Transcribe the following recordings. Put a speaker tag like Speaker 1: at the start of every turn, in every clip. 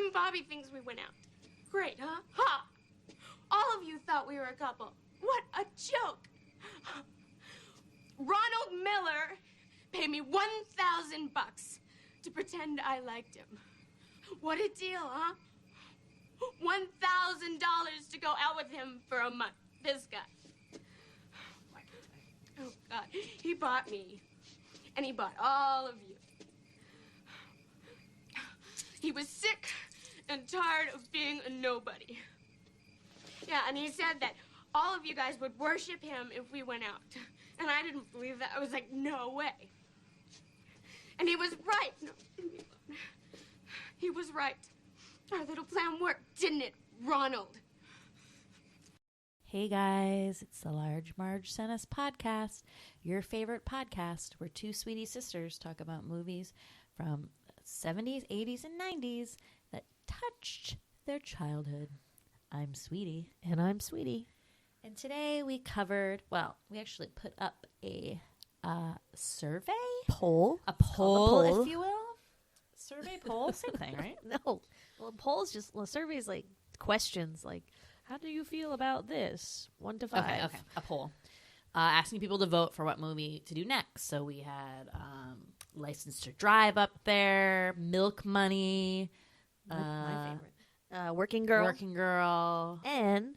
Speaker 1: Even Bobby thinks we went out. Great, huh? Ha! All of you thought we were a couple. What a joke. Ronald Miller paid me $1,000 to pretend I liked him. What a deal, huh? $1,000 to go out with him for a month. This guy. Oh, God. He bought me. And he bought all of you. He was sick and tired of being a nobody. Yeah, and he said that all of you guys would worship him if we went out. And I didn't believe that. I was like, no way. And he was right. No, leave me alone. He was right. Our little plan worked, didn't it, Ronald?
Speaker 2: Hey guys, it's the Large Marge Sent Us podcast, your favorite podcast where two sweetie sisters talk about movies from the 70s, 80s, and 90s that touched their childhood. I'm Sweetie.
Speaker 3: And I'm Sweetie.
Speaker 2: And today we covered, well, we actually put up a survey?
Speaker 3: Poll.
Speaker 2: A poll,
Speaker 3: poll,
Speaker 2: if you will. Survey, poll, same thing, right?
Speaker 3: No. Well, a poll is just, surveys like questions like, how do you feel about this? 1 to 5.
Speaker 2: Okay. A poll. Asking people to vote for what movie to do next. So we had License to Drive up there, Milk Money.
Speaker 3: My favorite. Working Girl.
Speaker 2: Working Girl.
Speaker 3: And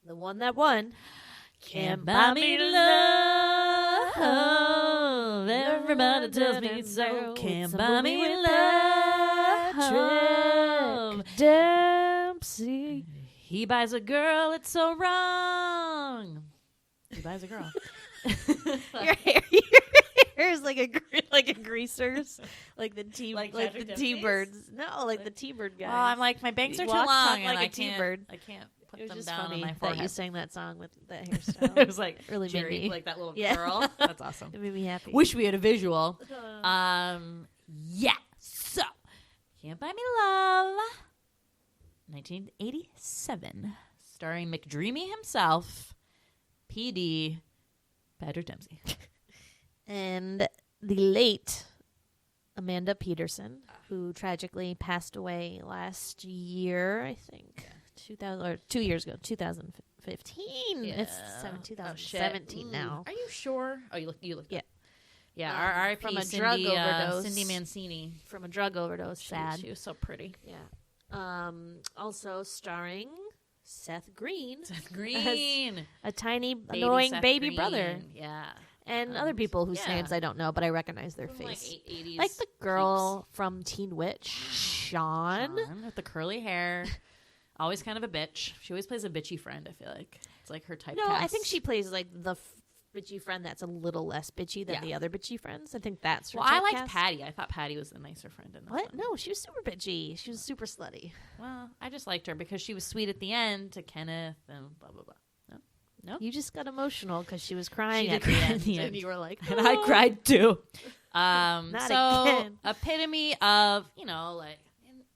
Speaker 3: the one that won.
Speaker 2: Can't buy me love. Everybody tells me so. Can't buy me love.
Speaker 3: Patrick Dempsey.
Speaker 2: He buys a girl, it's so wrong. He buys a girl.
Speaker 3: Your hair is like a greaser's, like the
Speaker 2: Patrick
Speaker 3: the T-birds. No, like the T-bird guy.
Speaker 2: Oh, I'm like, my bangs are too long, and
Speaker 3: like
Speaker 2: I
Speaker 3: a T-bird.
Speaker 2: can't put
Speaker 3: It was
Speaker 2: them
Speaker 3: just
Speaker 2: down on
Speaker 3: funny
Speaker 2: my
Speaker 3: that
Speaker 2: forehead.
Speaker 3: you sang that song with that hairstyle.
Speaker 2: It was like
Speaker 3: really made me
Speaker 2: like that little
Speaker 3: Yeah.
Speaker 2: girl. That's awesome.
Speaker 3: It made me happy.
Speaker 2: Wish we had a visual. Yeah. So, Can't Buy Me Love, 1987, starring McDreamy himself, PD, Patrick Dempsey.
Speaker 3: And the late Amanda Peterson, who tragically passed away last year, I think, 2 years ago, 2015.
Speaker 2: Yeah.
Speaker 3: It's 2017 now.
Speaker 2: Are you sure? Oh, you look.
Speaker 3: Yeah.
Speaker 2: Yeah, our R.I.P.
Speaker 3: From a
Speaker 2: Cindy,
Speaker 3: drug overdose.
Speaker 2: Cindy Mancini.
Speaker 3: From a drug overdose. Sad.
Speaker 2: She was so pretty.
Speaker 3: Yeah. Also starring Seth Green.
Speaker 2: Seth Green.
Speaker 3: A tiny,
Speaker 2: Baby
Speaker 3: annoying
Speaker 2: Seth
Speaker 3: baby
Speaker 2: Green.
Speaker 3: brother.
Speaker 2: Yeah.
Speaker 3: And other people whose
Speaker 2: yeah.
Speaker 3: names I don't know, but I recognize their
Speaker 2: From
Speaker 3: face.
Speaker 2: like 80s.
Speaker 3: Like the girl from Teen Witch, Sean.
Speaker 2: With the curly hair. Always kind of a bitch. She always plays a bitchy friend, I feel like. It's like her typecast.
Speaker 3: No, I think she plays like the bitchy friend that's a little less bitchy than the other bitchy friends. I think that's her
Speaker 2: Well, I
Speaker 3: typecast.
Speaker 2: liked Patty. I thought Patty was the nicer friend in this
Speaker 3: What?
Speaker 2: one.
Speaker 3: No, she was super bitchy. She was super slutty.
Speaker 2: Well, I just liked her because she was sweet at the end to Kenneth and blah, blah, blah. No?
Speaker 3: You just got emotional because she was crying
Speaker 2: She
Speaker 3: at
Speaker 2: did cry at
Speaker 3: the
Speaker 2: the
Speaker 3: end.
Speaker 2: end.
Speaker 3: And you were like,
Speaker 2: And I cried too.
Speaker 3: Not
Speaker 2: So
Speaker 3: again.
Speaker 2: epitome of, like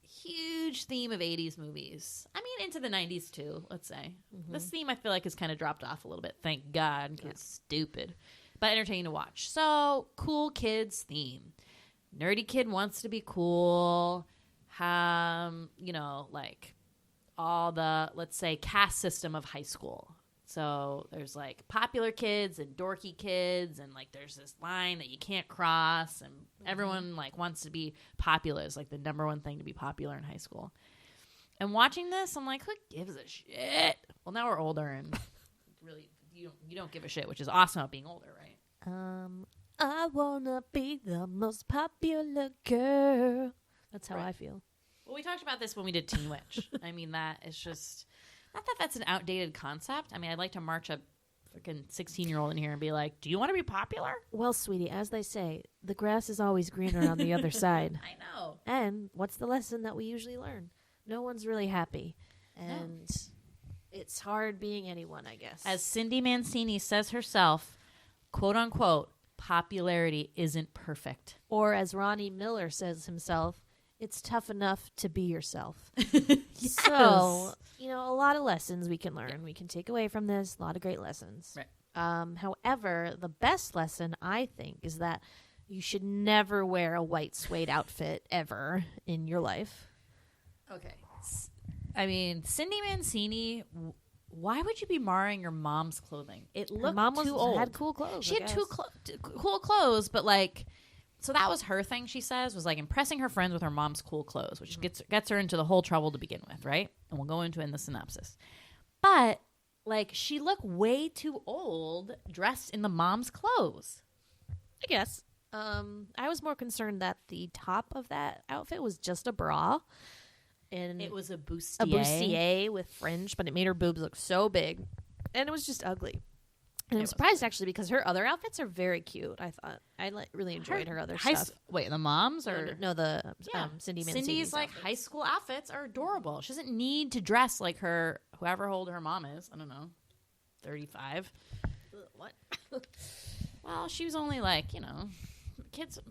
Speaker 2: a huge theme of 80s movies. I mean, into the 90s too, let's say.
Speaker 3: Mm-hmm.
Speaker 2: This theme I feel like has kind of dropped off a little bit. Thank God, because it's stupid. But entertaining to watch. So, cool kids theme. Nerdy kid wants to be cool. Like all the, let's say, caste system of high school. So there's like popular kids and dorky kids, and like there's this line that you can't cross, and everyone like wants to be popular. It's like the number one thing to be popular in high school. And watching this, I'm like, who gives a shit? Well, now we're older, and really, you don't give a shit, which is awesome about being older, right?
Speaker 3: I wanna be the most popular girl. That's how I feel.
Speaker 2: Well, we talked about this when we did Teen Witch. I mean, that is just... Not that that's an outdated concept. I mean, I'd like to march a freaking 16-year-old in here and be like, do you want to be popular?
Speaker 3: Well, sweetie, as they say, the grass is always greener on the other side.
Speaker 2: I know.
Speaker 3: And what's the lesson that we usually learn? No one's really happy. And it's hard being anyone, I guess.
Speaker 2: As Cindy Mancini says herself, quote unquote, popularity isn't perfect.
Speaker 3: Or as Ronnie Miller says himself, it's tough enough to be yourself.
Speaker 2: Yes.
Speaker 3: So, a lot of lessons we can learn. We can take away from this. A lot of great lessons.
Speaker 2: Right.
Speaker 3: However, the best lesson, I think, is that you should never wear a white suede outfit ever in your life.
Speaker 2: Okay. I mean, Cindy Mancini, why would you be marring your mom's clothing? It looked too old.
Speaker 3: Had cool clothes.
Speaker 2: She had cool clothes, but like, so that was her thing, she says, was like impressing her friends with her mom's cool clothes, which gets her into the whole trouble to begin with, right? And we'll go into it in the synopsis. But, like, she looked way too old dressed in the mom's clothes.
Speaker 3: I guess. I was more concerned that the top of that outfit was just a bra. And
Speaker 2: it was a bustier.
Speaker 3: A bustier with fringe, but it made her boobs look so big. And it was just ugly. And I'm surprised, actually, because her other outfits are very cute, I thought. I really enjoyed her other stuff.
Speaker 2: Wait, the moms? Or
Speaker 3: No, Cindy Mancini's
Speaker 2: Cindy's, like,
Speaker 3: outfits.
Speaker 2: high school outfits are adorable. She doesn't need to dress like her, whoever old her mom is. I don't know, 35.
Speaker 3: What?
Speaker 2: Well, she was only, like,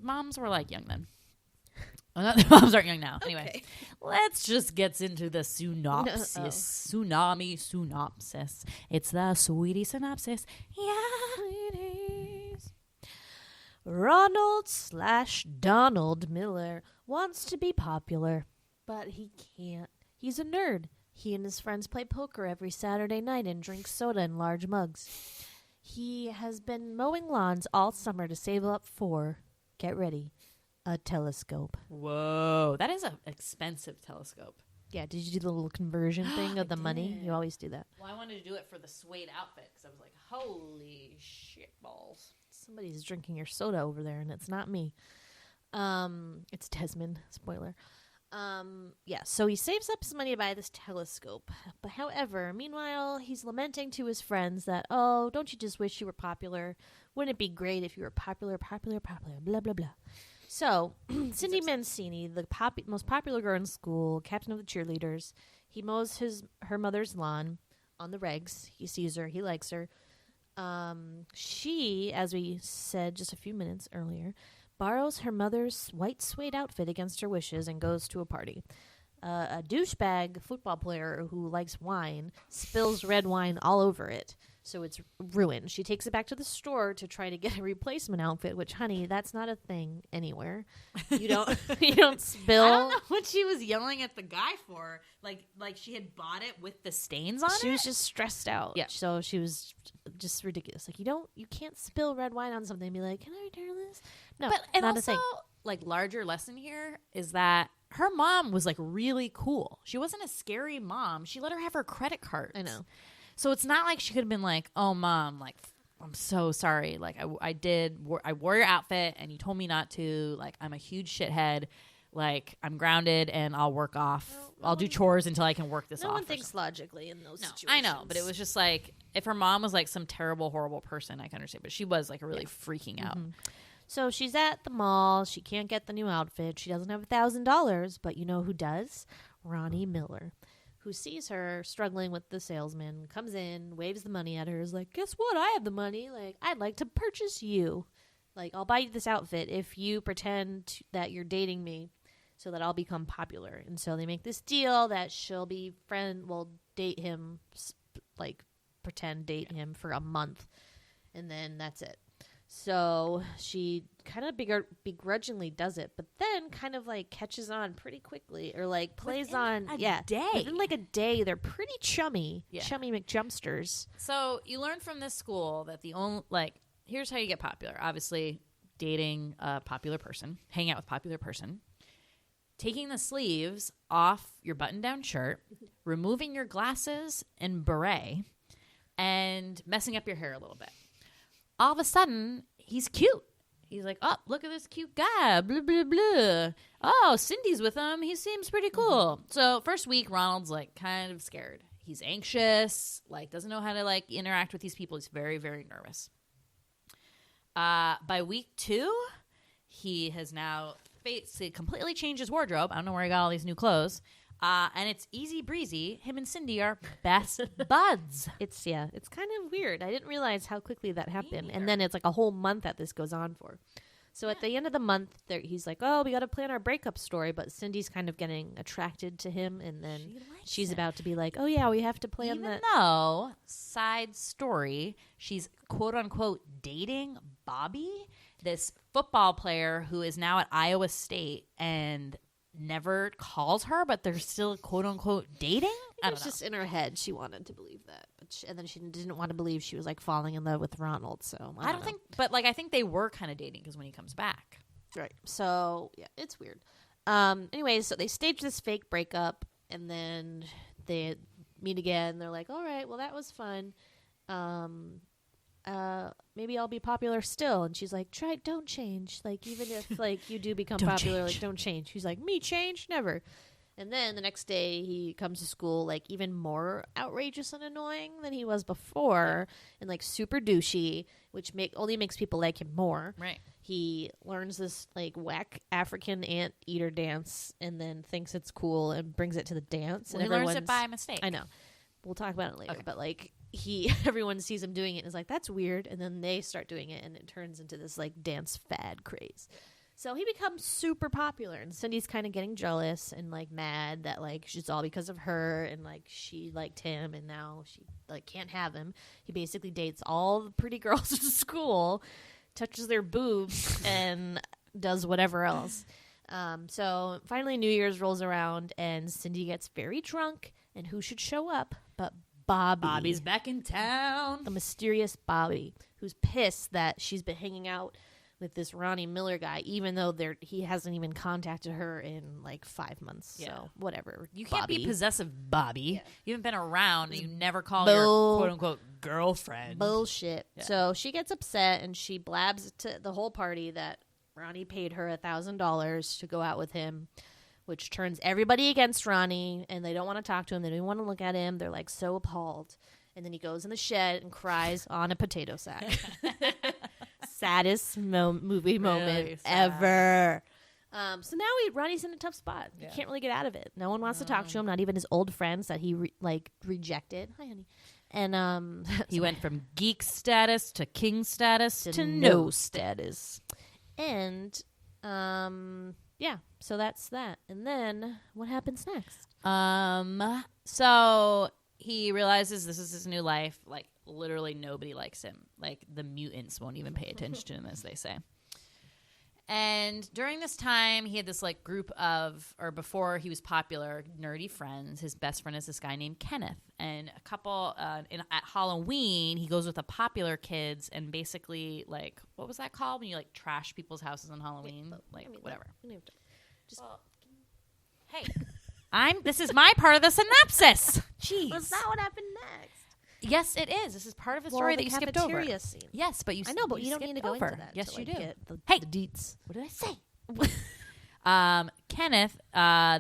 Speaker 2: moms were, like, young then. Oh, no, moms aren't young now. Anyway,
Speaker 3: Okay.
Speaker 2: Let's just get into the synopsis. Synopsis. It's the sweetie synopsis. Yeah, it is.
Speaker 3: Ronald/Donald Miller wants to be popular, but he can't. He's a nerd. He and his friends play poker every Saturday night and drink soda in large mugs. He has been mowing lawns all summer to save up for, get ready, a telescope.
Speaker 2: Whoa, that is an expensive telescope.
Speaker 3: Yeah, did you do the little conversion thing of the money? You always do that.
Speaker 2: Well, I wanted to do it for the suede outfit because I was like, holy shit balls.
Speaker 3: Somebody's drinking your soda over there, and it's not me. It's Desmond. Spoiler. Yeah, so he saves up his money to buy this telescope. But however, meanwhile, he's lamenting to his friends that, oh, don't you just wish you were popular? Wouldn't it be great if you were popular, blah, blah, blah. So, Cindy Mancini, the most popular girl in school, captain of the cheerleaders, he mows her mother's lawn on the regs. He sees her. He likes her. She, as we said just a few minutes earlier, borrows her mother's white suede outfit against her wishes and goes to a party. A douchebag football player who likes wine spills red wine all over it, so it's ruined. She takes it back to the store to try to get a replacement outfit, which, honey, that's not a thing anywhere. You don't spill.
Speaker 2: I don't know what she was yelling at the guy for. Like she had bought it with the stains on it?
Speaker 3: She was just stressed out.
Speaker 2: Yeah.
Speaker 3: So she was just ridiculous. Like, you can't spill red wine on something and be like, can I return this? No,
Speaker 2: and
Speaker 3: not
Speaker 2: also,
Speaker 3: a thing.
Speaker 2: Like, larger lesson here is that her mom was, like, really cool. She wasn't a scary mom. She let her have her credit cards.
Speaker 3: I know.
Speaker 2: So it's not like she could have been like, oh, Mom, like, I'm so sorry. Like, I wore your outfit and you told me not to. Like, I'm a huge shithead. Like, I'm grounded and I'll work off. I'll do chores until I can work this off.
Speaker 3: No one thinks logically in those situations.
Speaker 2: I know, but it was just like, if her mom was like some terrible, horrible person, I can understand. But she was like really freaking out.
Speaker 3: Mm-hmm. So she's at the mall. She can't get the new outfit. She doesn't have $1,000, but you know who does? Ronnie Miller, who sees her struggling with the salesman, comes in, waves the money at her, is like, guess what? I have the money. Like, I'd like to purchase you. Like, I'll buy you this outfit if you pretend that you're dating me so that I'll become popular. And so they make this deal that she'll be date him, like, pretend date him for a month. And then that's it. So she kind of begrudgingly does it, but then kind of like catches on pretty quickly, or like plays
Speaker 2: Within
Speaker 3: on
Speaker 2: a day.
Speaker 3: Within like a day, they're pretty chummy, chummy McJumpsters.
Speaker 2: So you learn from this school that the only here's how you get popular. Obviously, dating a popular person, hang out with a popular person, taking the sleeves off your button-down shirt, removing your glasses and beret, and messing up your hair a little bit. All of a sudden, he's cute. He's like, oh, look at this cute guy, blah, blah, blah. Oh, Cindy's with him. He seems pretty cool. Mm-hmm. So first week, Ronald's like kind of scared. He's anxious, like doesn't know how to like interact with these people. He's very, very nervous. By week 2, he has now completely changed his wardrobe. I don't know where he got all these new clothes. And it's easy breezy. Him and Cindy are best buds.
Speaker 3: It's kind of weird. I didn't realize how quickly that happened. And then it's like a whole month that this goes on for. So at the end of the month, he's like, oh, we got to plan our breakup story. But Cindy's kind of getting attracted to him. And then she's about to be like, oh, yeah, we have to plan that.
Speaker 2: Even though, side story, she's quote unquote dating Bobby, this football player who is now at Iowa State and never calls her, but they're still quote unquote dating. I
Speaker 3: It
Speaker 2: don't
Speaker 3: was
Speaker 2: know.
Speaker 3: just in her head. She wanted to believe that, and then she didn't want to believe she was like falling in love with Ronald. So
Speaker 2: I don't think, but like I think they were kind of dating because when he comes back,
Speaker 3: right. So yeah, it's weird. Anyways, so they stage this fake breakup, and then they meet again. They're like, all right, well that was fun. Maybe I'll be popular still. And she's like, don't change. Like, even if like you do become popular, like don't change. She's like, me change? Never. And then the next day he comes to school like even more outrageous and annoying than he was before, and like super douchey, which only makes people like him more.
Speaker 2: right?
Speaker 3: He learns this like whack African Anteater dance and then thinks it's cool and brings it to the dance.
Speaker 2: Well,
Speaker 3: and
Speaker 2: he learns it by mistake.
Speaker 3: I know. We'll talk about it later.
Speaker 2: Okay.
Speaker 3: But like everyone sees him doing it and is like, that's weird. And then they start doing it and it turns into this like dance fad craze. So he becomes super popular, and Cindy's kind of getting jealous and like mad that like it's all because of her, and like she liked him and now she like can't have him. He basically dates all the pretty girls at school, touches their boobs, and does whatever else. So finally New Year's rolls around and Cindy gets very drunk, and who should show up but Bobby.
Speaker 2: Bobby's back in town.
Speaker 3: The mysterious Bobby, who's pissed that she's been hanging out with this Ronnie Miller guy, even though he hasn't even contacted her in like 5 months.
Speaker 2: Yeah.
Speaker 3: So whatever.
Speaker 2: You can't
Speaker 3: Bobby.
Speaker 2: be possessive, Bobby.
Speaker 3: Yeah.
Speaker 2: You haven't been around, and you never call your quote unquote girlfriend.
Speaker 3: Bullshit.
Speaker 2: Yeah.
Speaker 3: So she gets upset and she blabs to the whole party that Ronnie paid her $1,000 to go out with him, which turns everybody against Ronnie, and they don't want to talk to him. They don't want to look at him. They're like so appalled. And then he goes in the shed and cries on a potato sack. Saddest movie moment
Speaker 2: sad.
Speaker 3: ever. So now Ronnie's in a tough spot.
Speaker 2: Yeah.
Speaker 3: He can't really get out of it. No one wants to talk to him, not even his old friends that he rejected. Hi, honey. And
Speaker 2: He went from geek status to king status to
Speaker 3: no status. And yeah, so that's that. And then what happens next?
Speaker 2: So he realizes this is his new life. Like, literally nobody likes him. Like, the mutants won't even pay attention to him, as they say. And during this time, he had this like group of, or before he was popular, nerdy friends. His best friend is this guy named Kenneth. And a couple, at Halloween, he goes with the popular kids and basically, like, what was that called when you like trash people's houses on Halloween?
Speaker 3: Yeah,
Speaker 2: like,
Speaker 3: I mean,
Speaker 2: whatever.
Speaker 3: Just
Speaker 2: Hey, this is my part of the synopsis. Jeez.
Speaker 3: was that what happened next?
Speaker 2: Yes, it is. This is part of a story that you skipped over.
Speaker 3: Cafeteria scene.
Speaker 2: Yes, but
Speaker 3: I know, but you don't need to go
Speaker 2: over.
Speaker 3: into that.
Speaker 2: Yes,
Speaker 3: to,
Speaker 2: you
Speaker 3: like,
Speaker 2: do.
Speaker 3: Get the deets.
Speaker 2: What did I say? Kenneth,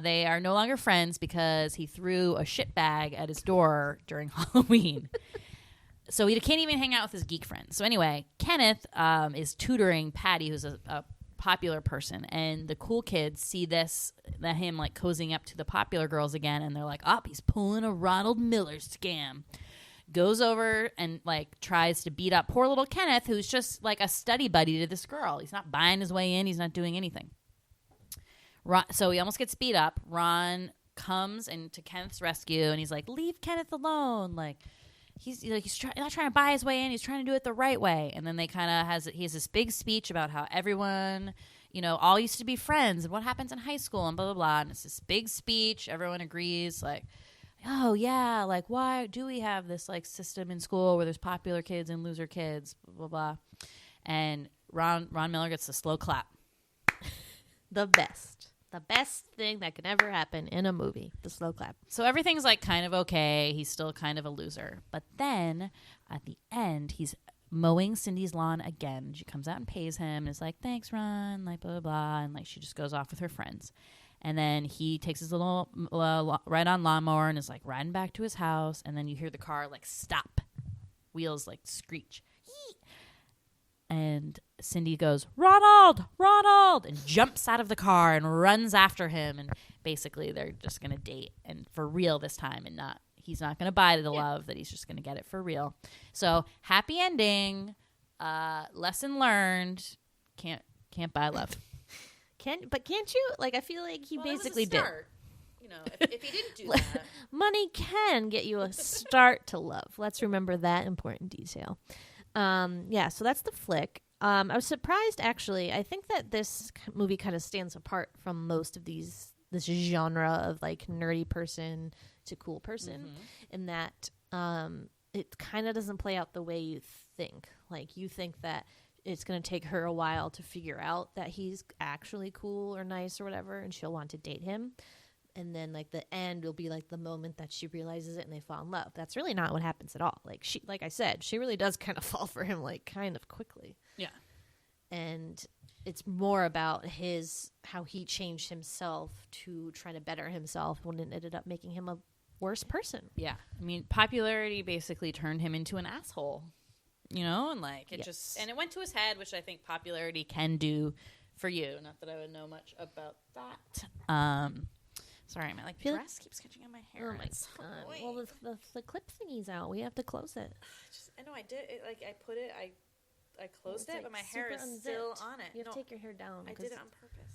Speaker 2: they are no longer friends because he threw a shit bag at his door during Halloween. So he can't even hang out with his geek friends. So anyway, Kenneth is tutoring Patty, who's a popular person, and the cool kids see him like cozying up to the popular girls again, and they're like, he's pulling a Ronald Miller scam. Goes over and like tries to beat up poor little Kenneth, who's just like a study buddy to this girl. He's not buying his way in. He's not doing anything. So he almost gets beat up. Ron comes to Kenneth's rescue, and he's like, "Leave Kenneth alone!" Like he's not trying to buy his way in. He's trying to do it the right way. And then he has this big speech about how everyone, all used to be friends and what happens in high school and blah blah blah. And it's this big speech. Everyone agrees, like, oh yeah, like why do we have this like system in school where there's popular kids and loser kids, blah blah blah. And Ron Miller gets the slow clap.
Speaker 3: The best thing that can ever happen in a movie, the slow clap.
Speaker 2: So everything's like kind of okay. He's still kind of a loser. But then at the end, he's mowing Cindy's lawn again. She comes out and pays him and is like, thanks, Ron, like blah blah blah. And like she just goes off with her friends. And then he takes his little ride-on lawnmower and is like riding back to his house. And then you hear the car like stop. Wheels like screech. And Cindy goes, Ronald! And jumps out of the car and runs after him. And basically they're just going to date. And for real this time. And he's not going to buy the love, that he's just going to get it for real. So happy ending. Lesson learned. Can't buy love.
Speaker 3: Can't you? Like, I feel like he basically did.
Speaker 2: If he didn't do that.
Speaker 3: Money can get you a start to love. Let's remember that important detail. Yeah, so that's the flick. I was surprised, actually. I think that this movie kind of stands apart from most of these this genre of like nerdy person to cool person, and that it kind of doesn't play out the way you think. Like you think that it's going to take her a while to figure out that he's actually cool or nice or whatever, and she'll want to date him. And then like the end will be like the moment that she realizes it and they fall in love. That's really not what happens at all. Like like I said, she really does kind of fall for him like kind of quickly.
Speaker 2: Yeah.
Speaker 3: And it's more about how he changed himself to try to better himself when it ended up making him a worse person.
Speaker 2: Yeah. I mean, popularity basically turned him into an asshole, you know, and like it and it went to his head, which I think popularity can do for you. Not that I would know much about that. Sorry, my dress keeps catching on my hair.
Speaker 3: Oh my god! Well, the clip thingy's out. We have to close it.
Speaker 2: I know I did it. Like I put it. I closed it, but my hair is still on it.
Speaker 3: You have to take your hair down.
Speaker 2: I did it on purpose.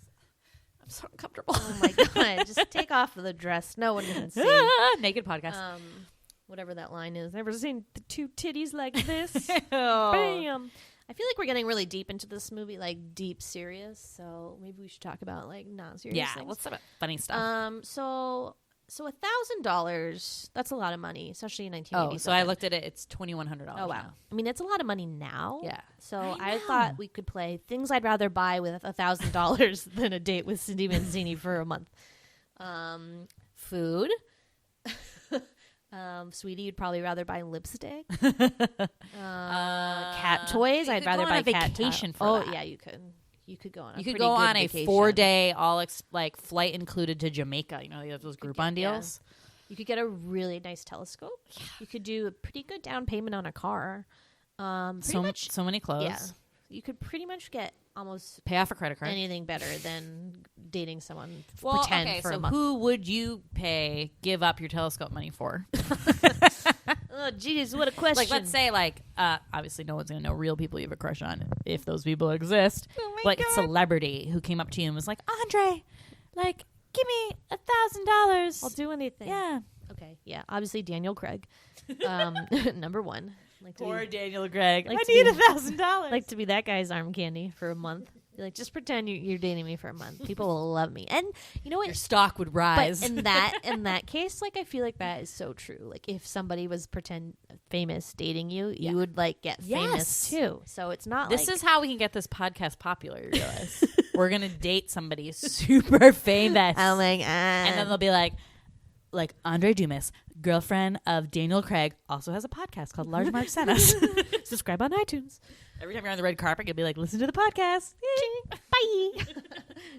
Speaker 2: I'm so uncomfortable.
Speaker 3: Oh my god! Just take off the dress. No one can see.
Speaker 2: Naked podcast.
Speaker 3: Whatever that line is. Never seen the two titties like this.
Speaker 2: Oh.
Speaker 3: Bam. I feel like we're getting really deep into this movie, like deep serious. So maybe we should talk about like non-serious things.
Speaker 2: Let's talk about funny stuff.
Speaker 3: So $1,000. That's a lot of money, especially in 1987.
Speaker 2: Oh, so I looked at it. It's $2,100.
Speaker 3: Oh wow!
Speaker 2: Now.
Speaker 3: I mean, it's a lot of money now.
Speaker 2: Yeah.
Speaker 3: So I thought we could play things I'd rather buy with $1,000 than a date with Cindy Manzini for a month. Food. Sweetie, you'd probably rather buy lipstick. Cat toys. I'd rather buy cat
Speaker 2: vacation
Speaker 3: toys.
Speaker 2: for that.
Speaker 3: Yeah, you could. You could go on.
Speaker 2: You could go on a 4-day like flight included to Jamaica. You know, they have those Groupon deals.
Speaker 3: Yeah. You could get a really nice telescope. Yeah. You could do a pretty good down payment on a car.
Speaker 2: So many clothes.
Speaker 3: Yeah. You could pretty much get almost
Speaker 2: pay off a credit card.
Speaker 3: Anything better than dating someone for a month.
Speaker 2: Who would you give up your telescope money for?
Speaker 3: Oh, geez, what a question.
Speaker 2: Like, let's say, obviously no one's going to know real people you have a crush on if those people exist.
Speaker 3: Oh
Speaker 2: my God. Celebrity who came up to you and was like, Andre, give me $1,000.
Speaker 3: I'll do anything.
Speaker 2: Yeah.
Speaker 3: Okay. Yeah. Obviously, Daniel Craig. Number one.
Speaker 2: Poor Daniel Craig. I need $1,000.
Speaker 3: Like to be that guy's arm candy for a month. Like, just pretend you're dating me for a month. People will love me, and you know what?
Speaker 2: Your stock would rise.
Speaker 3: But in that case, I feel like that is so true. Like, if somebody was pretend famous dating you, you would get famous too. So it's not.
Speaker 2: This is how we can get this podcast popular. You realize we're gonna date somebody super famous.
Speaker 3: Oh my god!
Speaker 2: And then they'll be like Andre Dumas, girlfriend of Daniel Craig, also has a podcast called Large Marge Sennas. Subscribe on iTunes. Every time you're on the red carpet, you'll be like, listen to the podcast.
Speaker 3: Bye.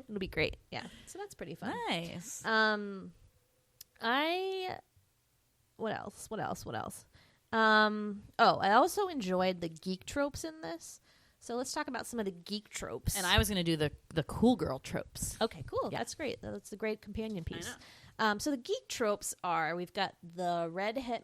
Speaker 3: It'll be great. Yeah. So that's pretty fun.
Speaker 2: Nice.
Speaker 3: What else? I also enjoyed the geek tropes in this. So let's talk about some of the geek tropes.
Speaker 2: And I was going to do the cool girl tropes.
Speaker 3: Okay, cool. Yeah. That's great. That's a great companion piece. So the geek tropes are, we've got the redhead,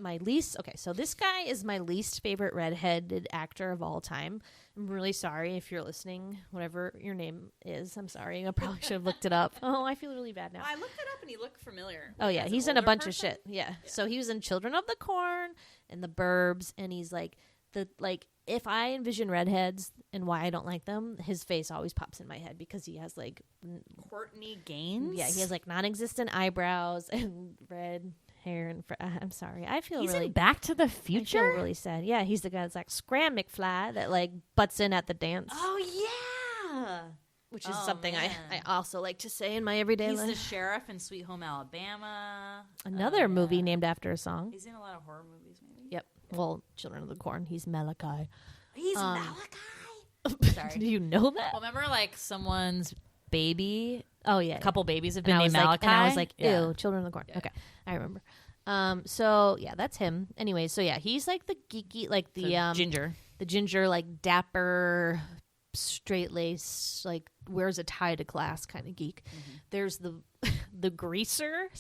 Speaker 3: so this guy is my least favorite redheaded actor of all time. I'm really sorry if you're listening, whatever your name is. I'm sorry. I probably should have looked it up. Oh, I feel really bad now.
Speaker 2: I looked it up and he looked familiar.
Speaker 3: Oh, yeah. He's in a bunch of shit. Yeah. So he was in Children of the Corn and The Burbs, and he's if I envision redheads and why I don't like them, his face always pops in my head because he has
Speaker 2: Courtney Gaines.
Speaker 3: Yeah, he has non-existent eyebrows and red hair. And I'm sorry,
Speaker 2: he's in Back to the Future.
Speaker 3: I feel really sad. Yeah, he's the guy that's Scram McFly that butts in at the dance.
Speaker 2: Oh yeah,
Speaker 3: which is something I also like to say in my everyday life.
Speaker 2: He's the sheriff in Sweet Home Alabama.
Speaker 3: Another movie named after a song.
Speaker 2: He's in a lot of horror movies, maybe.
Speaker 3: Yep. Well, Children of the Corn. He's Malachi.
Speaker 2: He's Malachi.
Speaker 3: Sorry. Do you know that?
Speaker 2: Well, remember someone's baby?
Speaker 3: Oh yeah.
Speaker 2: A couple babies have been named Malachi.
Speaker 3: And I was like, ew, Children of the Corn. Yeah. Okay. I remember. So yeah, that's him. Anyway, so yeah, he's the geeky, the
Speaker 2: ginger.
Speaker 3: The ginger, dapper, straight lace, wears a tie to class kind of geek. Mm-hmm. There's the greaser /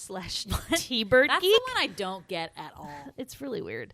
Speaker 3: T-bird
Speaker 2: That's
Speaker 3: geek.
Speaker 2: The one I don't get at all.
Speaker 3: It's really weird.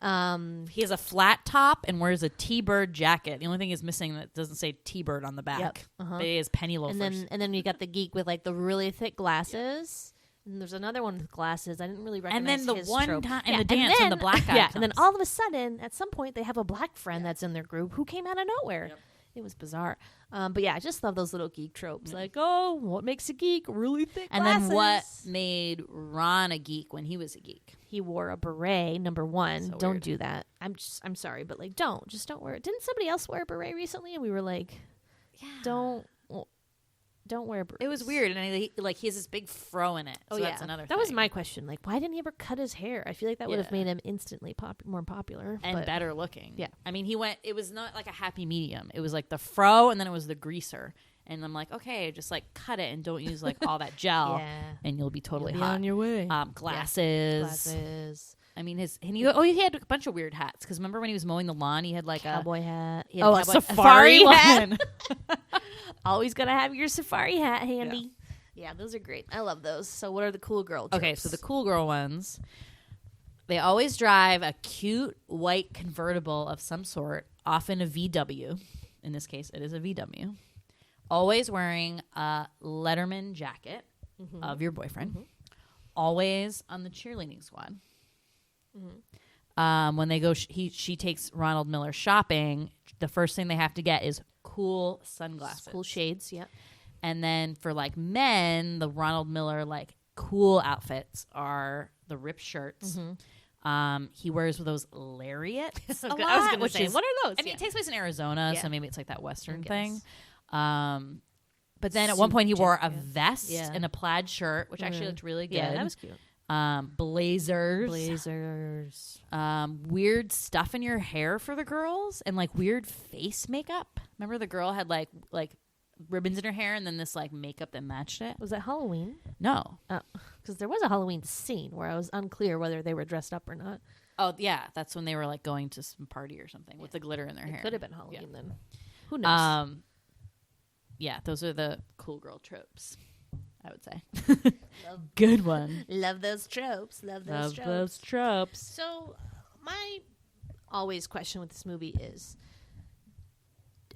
Speaker 2: He has a flat top and wears a T-bird jacket. The only thing is missing that doesn't say T-bird on the back.
Speaker 3: Yep. Uh-huh.
Speaker 2: But it is penny loafers.
Speaker 3: And then you got the geek with the really thick glasses. And there's another one with glasses. I didn't really recognize
Speaker 2: And then
Speaker 3: his
Speaker 2: the one
Speaker 3: trope.
Speaker 2: time in the dance when the black guy comes.
Speaker 3: And then all of a sudden, at some point, they have a black friend that's in their group who came out of nowhere.
Speaker 2: Yep.
Speaker 3: It was bizarre. But yeah, I just love those little geek tropes. Like, oh, what makes a geek? Really thick
Speaker 2: And
Speaker 3: glasses.
Speaker 2: then what made Ron a geek when he was a geek?
Speaker 3: He wore a beret, number one.
Speaker 2: So
Speaker 3: don't
Speaker 2: weird.
Speaker 3: do that. I'm sorry, but like, don't wear it. Didn't somebody else wear a beret recently? And we were like, don't wear a beret.
Speaker 2: It was weird, and he has this big fro in it. So that's another thing.
Speaker 3: That was my question. Like, why didn't he ever cut his hair? I feel like that would have made him instantly more popular.
Speaker 2: And better looking.
Speaker 3: Yeah.
Speaker 2: I mean, it was not like a happy medium. It was like the fro, and then it was the greaser. And I'm like, okay, just like cut it and don't use like all that gel, and you'll be totally hot.
Speaker 3: on your way.
Speaker 2: Glasses. I mean, he had a bunch of weird hats. Because remember when he was mowing the lawn, he had like
Speaker 3: cowboy hat.
Speaker 2: a
Speaker 3: safari hat.
Speaker 2: one.
Speaker 3: Always gotta have your safari hat handy. Yeah, those are great. I love those. So what are the cool girl tropes?
Speaker 2: Okay, so the cool girl ones, they always drive a cute white convertible of some sort, often a VW. In this case, it is a VW. Always wearing a Letterman jacket of your boyfriend. Always on the cheerleading squad. When they go, she takes Ronald Miller shopping. The first thing they have to get is cool sunglasses,
Speaker 3: cool shades. Yeah.
Speaker 2: And then for like men, the Ronald Miller like cool outfits are the ripped shirts. He wears those lariats a lot.
Speaker 3: I was going to say, what are those?
Speaker 2: I mean, it takes place in Arizona, so maybe it's like that Western thing. But then at
Speaker 3: Suit
Speaker 2: one point he wore a
Speaker 3: jacket.
Speaker 2: vest and a plaid shirt, which actually looked really good.
Speaker 3: Yeah, that was cute.
Speaker 2: Blazers. Weird stuff in your hair for the girls, and like weird face makeup. Remember the girl had like ribbons in her hair, and then this like makeup that matched it.
Speaker 3: Was that Halloween?
Speaker 2: No.
Speaker 3: Because there was a Halloween scene where I was unclear whether they were dressed up or not.
Speaker 2: Oh yeah, that's when they were like going to some party or something with the glitter in their hair.
Speaker 3: Could have been Halloween then. Who knows?
Speaker 2: Yeah, those are the cool girl tropes, I would say. Good one.
Speaker 3: Love those tropes. Love those tropes.
Speaker 2: Those tropes.
Speaker 3: So my always question with this movie is,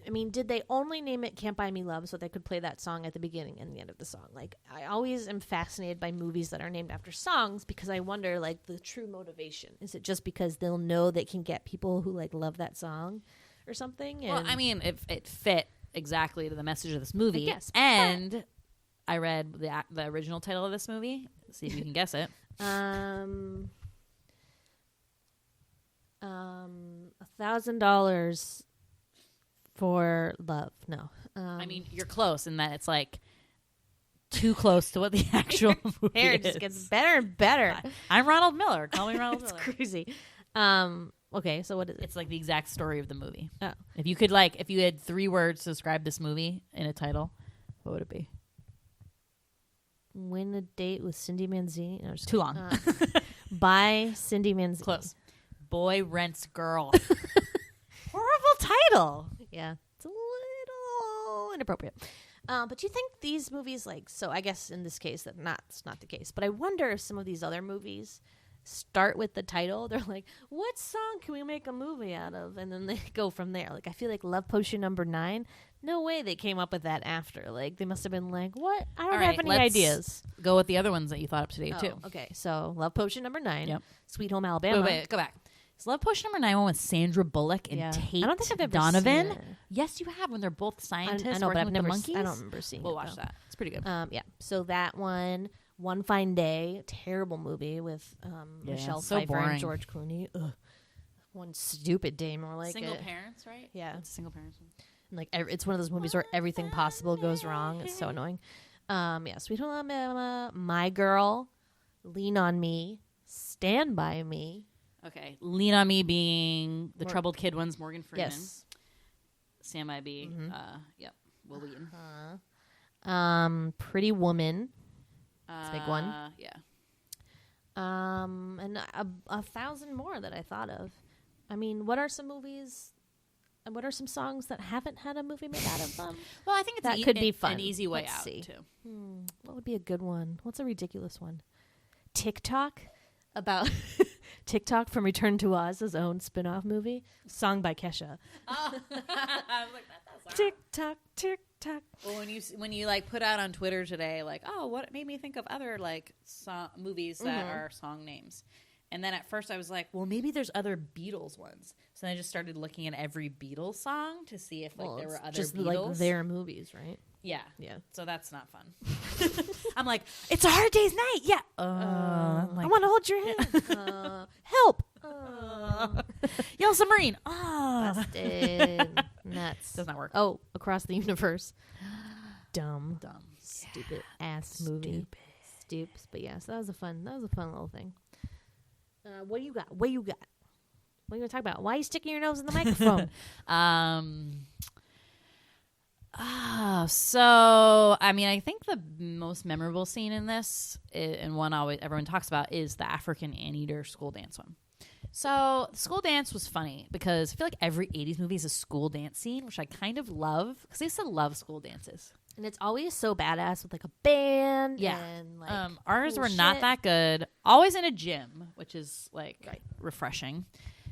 Speaker 3: I mean, did they only name it Can't Buy Me Love so they could play that song at the beginning and the end of the song? Like, I always am fascinated by movies that are named after songs because I wonder, like, the true motivation. Is it just because they'll know they can get people who, like, love that song or something?
Speaker 2: Well, I mean, it fit exactly to the message of this movie.
Speaker 3: I guess.
Speaker 2: And I read the original title of this movie. Let's see if you can guess it.
Speaker 3: $1,000 for love. No.
Speaker 2: I mean, you're close in that it's like too close to what the actual movie
Speaker 3: Hair
Speaker 2: is.
Speaker 3: just gets better and better.
Speaker 2: I'm Ronald Miller. Call me Ronald
Speaker 3: It's
Speaker 2: Miller.
Speaker 3: crazy. Okay, so what is it?
Speaker 2: It's like the exact story of the movie.
Speaker 3: Oh.
Speaker 2: If you had 3 words to describe this movie in a title, what would it be?
Speaker 3: Win a date with Cindy Manzini. No, just
Speaker 2: Too long.
Speaker 3: By Cindy Manzini.
Speaker 2: Close. Boy Rents Girl. Horrible title.
Speaker 3: Yeah, it's a little inappropriate. But do you think these movies, like, so I guess in this case that's not the case, but I wonder if some of these other movies start with the title. They're like, what song can we make a movie out of? And then they go from there. Like, I feel like Love Potion No. 9, no way they came up with that after. Like, they must have been like, what? I don't have any ideas.
Speaker 2: Go with the other ones that you thought up today, too.
Speaker 3: Okay, so Love Potion No. 9,
Speaker 2: Yep.
Speaker 3: Sweet Home Alabama.
Speaker 2: Wait, go back. Is Love Potion No. 9 one with Sandra Bullock and Tate
Speaker 3: I don't think I've ever
Speaker 2: Donovan?
Speaker 3: seen it.
Speaker 2: Yes, you have, when they're both scientists
Speaker 3: I know, but
Speaker 2: working
Speaker 3: I've
Speaker 2: with
Speaker 3: never
Speaker 2: the monkeys.
Speaker 3: I don't remember seeing
Speaker 2: We'll
Speaker 3: it.
Speaker 2: watch that. It's pretty good.
Speaker 3: Yeah. So that one, One Fine Day, terrible movie with Michelle
Speaker 2: so
Speaker 3: Pfeiffer
Speaker 2: boring.
Speaker 3: and George Clooney. Ugh. One stupid day, more like
Speaker 2: Single
Speaker 3: it.
Speaker 2: parents, right?
Speaker 3: Yeah.
Speaker 2: It's a single parents one.
Speaker 3: And like it's one of those movies where everything possible goes wrong. It's so annoying. Sweet Home Alabama, My Girl, Lean on Me, Stand By Me.
Speaker 2: Okay. Lean on Me being the troubled kid ones, Morgan Freeman.
Speaker 3: Yes.
Speaker 2: Sam I B. Yep. Will Wheaton.
Speaker 3: Pretty Woman. That's a big one.
Speaker 2: Yeah.
Speaker 3: And a thousand more that I thought of. I mean, what are some movies and what are some songs that haven't had a movie made out of them?
Speaker 2: Well, I think it's
Speaker 3: that could be fun.
Speaker 2: An easy way
Speaker 3: Let's
Speaker 2: out,
Speaker 3: see.
Speaker 2: too.
Speaker 3: What would be a good one? What's a ridiculous one? TikTok, about TikTok from Return to Oz's own spin-off movie, song by Kesha.
Speaker 2: Oh. I was like, that's
Speaker 3: TikTok, TikTok.
Speaker 2: Well, when you like put out on Twitter today, like, oh, what made me think of other like movies that are song names, And then at first I was like, well, maybe there's other Beatles ones. So then I just started looking at every Beatles song to see if like there were other
Speaker 3: just
Speaker 2: Beatles.
Speaker 3: like their movies, right?
Speaker 2: Yeah.
Speaker 3: Yeah.
Speaker 2: So that's not fun. I'm like, it's a hard day's night. Yeah. I'm like,
Speaker 3: I want to hold your hand. Help.
Speaker 2: Yellow Submarine.
Speaker 3: Busted. Nuts.
Speaker 2: Does not work.
Speaker 3: Oh, Across the Universe. Dumb. Stupid ass movie. Stoops. But yeah, so that was a fun little thing. What do you got? What are you going to talk about? Why are you sticking your nose in the microphone?
Speaker 2: So I mean, I think the most memorable scene in this, and one everyone talks about, is the African Anteater school dance one. So the school dance was funny because I feel like every 80s movie is a school dance scene, which I kind of love because I used to love school dances.
Speaker 3: And it's always so badass with like a band.
Speaker 2: Yeah.
Speaker 3: And like
Speaker 2: ours
Speaker 3: cool
Speaker 2: were not
Speaker 3: shit.
Speaker 2: that good. Always in a gym, which is like refreshing.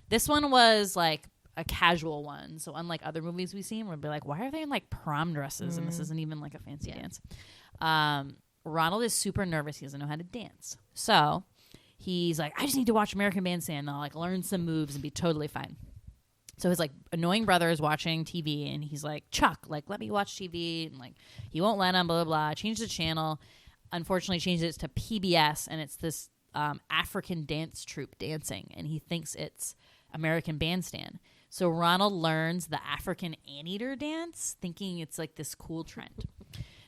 Speaker 2: This one was like a casual one. So unlike other movies we've seen, we'd be like, why are they in like prom dresses? And this isn't even like a fancy dance. Ronald is super nervous. He doesn't know how to dance. So he's like, I just need to watch American Bandstand. I'll like learn some moves and be totally fine. So his like annoying brother is watching TV and he's like, Chuck, like let me watch TV, and like he won't let him, blah blah blah. Changed the channel. Unfortunately changed it to PBS, and it's this African dance troupe dancing, and he thinks it's American Bandstand. So Ronald learns the African Anteater dance, thinking it's like this cool trend.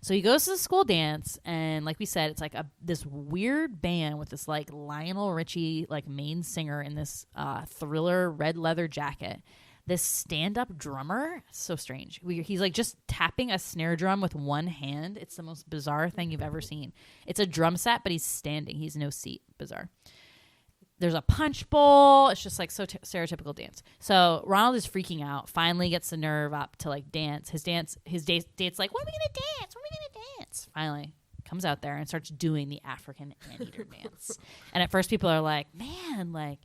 Speaker 2: So he goes to the school dance, and like we said, it's like this weird band with this like Lionel Richie like main singer in this Thriller red leather jacket. This stand-up drummer, so strange. He's like just tapping a snare drum with one hand. It's the most bizarre thing you've ever seen. It's a drum set, but he's standing. He's no seat. Bizarre. There's a punch bowl. It's just like so stereotypical dance. So Ronald is freaking out. Finally gets the nerve up to like dance. His date's like, when are we gonna dance? When are we gonna dance? Finally comes out there and starts doing the African Anteater dance. And at first people are like, man, like,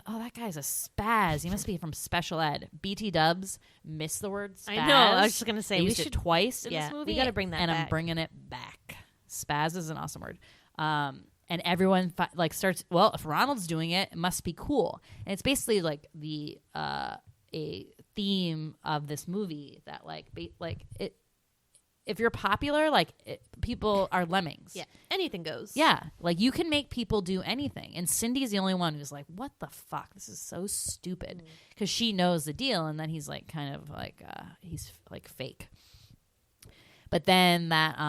Speaker 2: oh, that guy's a spaz. He must be from special ed. BT Dubs missed the word spaz.
Speaker 3: I know. I was just going to say,
Speaker 2: They
Speaker 3: we
Speaker 2: used
Speaker 3: should
Speaker 2: it twice in this movie.
Speaker 3: we got to bring that
Speaker 2: and
Speaker 3: back.
Speaker 2: I'm bringing it back. Spaz is an awesome word. And everyone starts, well, if Ronald's doing it, it must be cool. And it's basically like the a theme of this movie that if you're popular, people are lemmings.
Speaker 3: Yeah, anything goes.
Speaker 2: Yeah, like you can make people do anything. And Cindy's the only one who's like, what the fuck? This is so stupid. Because she knows the deal, and then he's like kind of like, he's like fake. But then that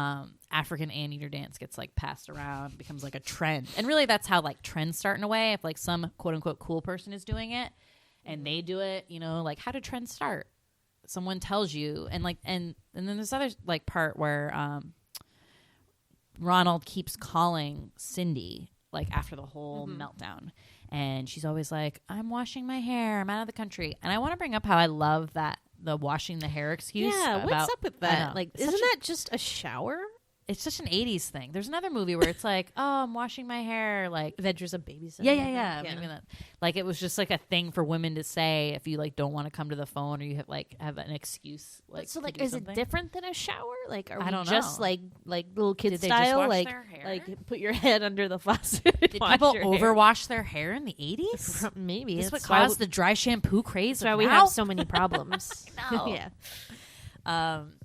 Speaker 2: African Anteater dance gets like passed around, becomes like a trend. And really that's how like trends start in a way. If like some quote unquote cool person is doing it and they do it, you know, like how did trends start? Someone tells you, and like and then there's other like part where Ronald keeps calling Cindy like after the whole meltdown, and she's always like, I'm washing my hair, I'm out of the country. And I want to bring up how I love that the washing the hair excuse.
Speaker 3: Yeah, what's up with that? Like, isn't that just a shower?
Speaker 2: It's just an 80s thing. There's another movie where it's like, oh, I'm washing my hair. Like,
Speaker 3: Adventures of Babysitting.
Speaker 2: Yeah. Maybe that. Like, it was just like a thing for women to say if you like don't want to come to the phone or you have an excuse. Like,
Speaker 3: so
Speaker 2: to
Speaker 3: like,
Speaker 2: do
Speaker 3: is
Speaker 2: something.
Speaker 3: it different than a shower? Like, are
Speaker 2: I
Speaker 3: we
Speaker 2: don't
Speaker 3: just
Speaker 2: know.
Speaker 3: like little kid
Speaker 2: Did they just
Speaker 3: style?
Speaker 2: wash
Speaker 3: Like,
Speaker 2: their hair?
Speaker 3: like put your head under the faucet.
Speaker 2: Did people overwash their hair in the 80s?
Speaker 3: Maybe
Speaker 2: This
Speaker 3: that's
Speaker 2: what caused the dry shampoo craze.
Speaker 3: That's why
Speaker 2: of
Speaker 3: we
Speaker 2: now?
Speaker 3: have so many problems.
Speaker 2: know.
Speaker 3: Yeah.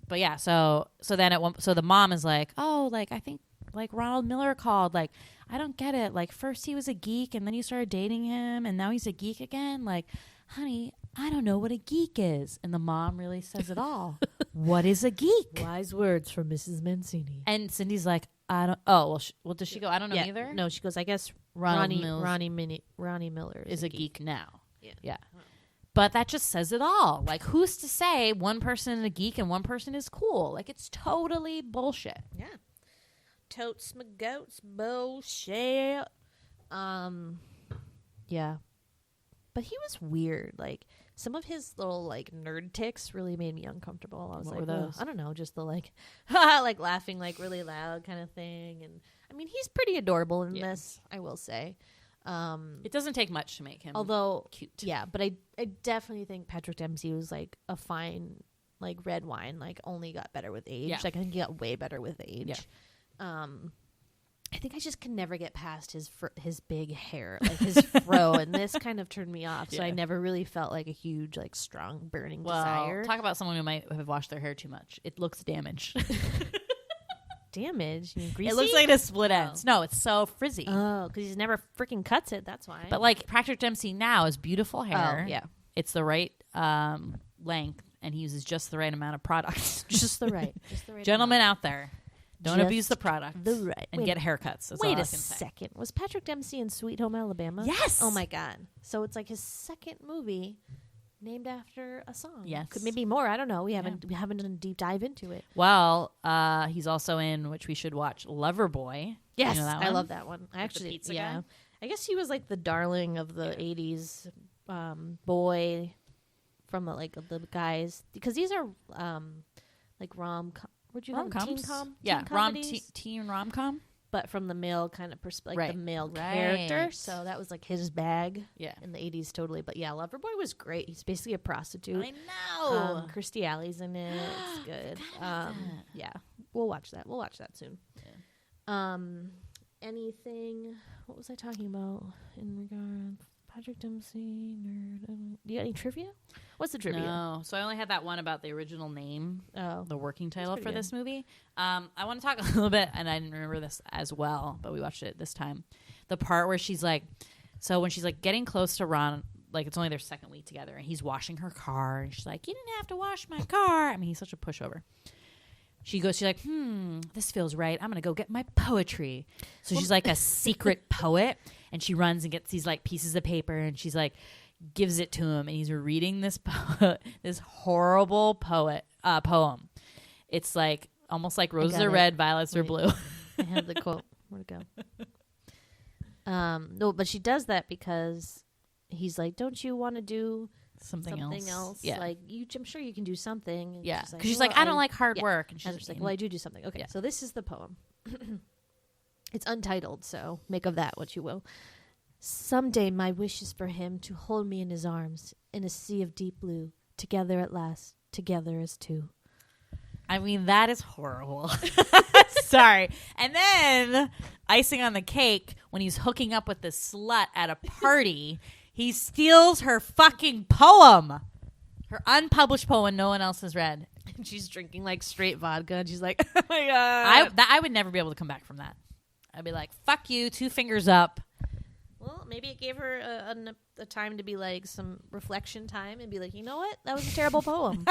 Speaker 2: But yeah, so then so the mom is like, oh, like I think like Ronald Miller called. Like, I don't get it. Like first he was a geek and then you started dating him and now he's a geek again. Like, honey, I don't know what a geek is. And the mom really says it all. What is a geek?
Speaker 3: Wise words from Mrs. Mancini.
Speaker 2: And Cindy's like, I don't. Oh well, does she go? I don't know
Speaker 3: Yeah.
Speaker 2: either.
Speaker 3: No, she goes, I guess
Speaker 2: Ronnie
Speaker 3: Miller
Speaker 2: is a geek now.
Speaker 3: Yeah.
Speaker 2: But that just says it all. Like, who's to say one person is a geek and one person is cool? Like, it's totally bullshit.
Speaker 3: Yeah. Totes my goats bullshit. Yeah. But he was weird. Like, some of his little, like, nerd tics really made me uncomfortable. I was
Speaker 2: What
Speaker 3: like,
Speaker 2: were those?
Speaker 3: I don't know, just the, like, like, laughing, like, really loud kind of thing. And, I mean, he's pretty adorable in this, I will say.
Speaker 2: It doesn't take much to make him
Speaker 3: cute. Yeah, but I definitely think Patrick Dempsey was, like, a fine, like, red wine. Like, only got better with age.
Speaker 2: Yeah.
Speaker 3: Like, I think he got way better with age.
Speaker 2: Yeah.
Speaker 3: I think I just can never get past his big hair, like his fro, and this kind of turned me off. So I never really felt like a huge, like, strong burning desire.
Speaker 2: Talk about someone who might have washed their hair too much. It looks damaged.
Speaker 3: Damage? You mean greasy?
Speaker 2: It looks like a split ends. No, it's so frizzy.
Speaker 3: Oh, because he never freaking cuts it. That's why.
Speaker 2: But like Patrick Dempsey now has beautiful hair.
Speaker 3: Oh, yeah.
Speaker 2: It's the right length, and he uses just the right amount of product.
Speaker 3: just the right.
Speaker 2: Gentlemen out there, don't
Speaker 3: Just
Speaker 2: abuse the product. And get haircuts. That's all I can say.
Speaker 3: Second. Was Patrick Dempsey in Sweet Home Alabama?
Speaker 2: Yes.
Speaker 3: Oh my God. So it's like his second movie named after a song.
Speaker 2: Yes.
Speaker 3: Could maybe more. I don't know. We haven't done a deep dive into it.
Speaker 2: Well, he's also in, which we should watch, Loverboy.
Speaker 3: Yes,
Speaker 2: you know that
Speaker 3: I
Speaker 2: one?
Speaker 3: love that one. I actually,
Speaker 2: pizza guy?
Speaker 3: I guess he was like the darling of the '80s boy from the guys, because these are like rom-com. Would you have teen
Speaker 2: teen rom-com,
Speaker 3: but from the male kind of perspective, the male character. So that was like his bag. In the '80s, totally. But yeah, Loverboy was great. He's basically a prostitute.
Speaker 2: I know.
Speaker 3: Kirstie Alley's in it. It's good. Yeah, we'll watch that. We'll watch that soon. Yeah. Anything? What was I talking about in regard? Patrick Dempsey, nerd. Do you got any trivia? What's the trivia?
Speaker 2: No. So I only had that one about the original name, the working title for this movie. I want to talk a little bit, and I didn't remember this as well, but we watched it this time. The part where she's like, so when she's like getting close to Ron, like it's only their second week together, and he's washing her car, and she's like, you didn't have to wash my car. I mean, he's such a pushover. She's like, this feels right. I'm going to go get my poetry. So she's like a secret poet, and she runs and gets these like pieces of paper, and she's like, gives it to him, and he's reading this this horrible poem. It's like almost like roses are red, violets are blue.
Speaker 3: I have the quote. Where'd it go? No, but she does that because he's like, don't you want to do something else? Yeah. Like, I'm sure you can do something. And
Speaker 2: because she's like, I don't like hard work.
Speaker 3: And she's like, well, I do something. Okay, so this is the poem. It's untitled, so make of that what you will. Someday my wish is for him to hold me in his arms in a sea of deep blue, together at last, together as two.
Speaker 2: I mean, that is horrible. Sorry. And then, icing on the cake, when he's hooking up with this slut at a party, he steals her fucking poem. Her unpublished poem no one else has read.
Speaker 3: And she's drinking like straight vodka, and she's like, oh my God.
Speaker 2: I would never be able to come back from that. I'd be like, fuck you, 2 fingers up.
Speaker 3: Well, maybe it gave her a time to be like some reflection time and be like, you know what? That was a terrible poem.